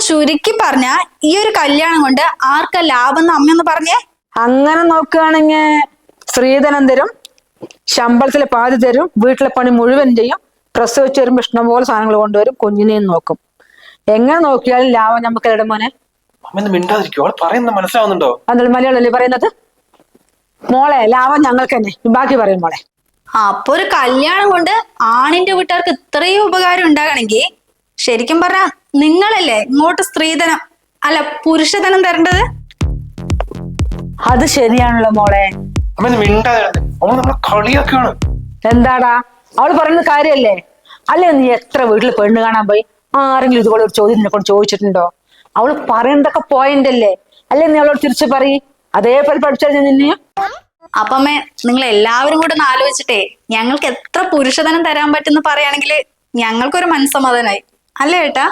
ചുരുക്കി പറഞ്ഞ ഈ ഒരു കല്യാണം കൊണ്ട് ആർക്കാ ലാഭം എന്ന് അമ്മയൊന്ന് പറഞ്ഞേ. അങ്ങനെ നോക്കുകയാണെങ്കിൽ സ്ത്രീധനം തരും, ശമ്പളത്തിലെ പാതി തരും, വീട്ടിലെ പണി മുഴുവൻ ചെയ്യും, പ്രസവിച്ച് വരുമ്പോൾ ഇഷ്ടംപോലെ സാധനങ്ങൾ കൊണ്ടുവരും, കുഞ്ഞിനെയും നോക്കും. എങ്ങനെ നോക്കിയാലും ലാഭം നമുക്ക് എവിടെ മോനെ? മനസ്സിലാവുന്നുണ്ടോ? എന്നാലും മലയാളല്ലേ പറയുന്നത്? മോളെ ലാഭം ഞങ്ങൾക്ക് തന്നെ, ബാക്കി പറയും മോളെ. അപ്പൊ ഒരു കല്യാണം കൊണ്ട് ആണിന്റെ വീട്ടുകാർക്ക് ഇത്രയും ഉപകാരം ഉണ്ടാകണമെങ്കിൽ ശരിക്കും പറഞ്ഞ നിങ്ങളല്ലേ ഇങ്ങോട്ട് സ്ത്രീധനം അല്ല പുരുഷധനം തരേണ്ടത്. അത് ശരിയാണല്ലോ മോളെ. എന്താടാ അവള് പറയുന്ന കാര്യല്ലേ? അല്ലേ നീ എത്ര വീട്ടിൽ പെണ്ണ് കാണാൻ പോയി ആരെങ്കിലും ഇതുപോലെ ഒരു ചോദ്യം നിന്നെ കൊണ്ട് ചോദിച്ചിട്ടുണ്ടോ? അവള് പറയണ്ടൊക്കെ പോയിന്റ് അല്ലേ? അല്ലേ നീ അവളോട് തിരിച്ചു പറയും, അതേപോലെ പഠിച്ചാൽ നിന്നെയും. അപ്പമ്മേ നിങ്ങൾ എല്ലാവരും കൂടെ ഒന്ന് ആലോചിച്ചിട്ടേ ഞങ്ങൾക്ക് എത്ര പുരുഷധനം തരാൻ പറ്റുന്ന പറയുകയാണെങ്കിൽ ഞങ്ങൾക്കൊരു മനസ്സമാധാനായി അല്ലേ ഏട്ടാ?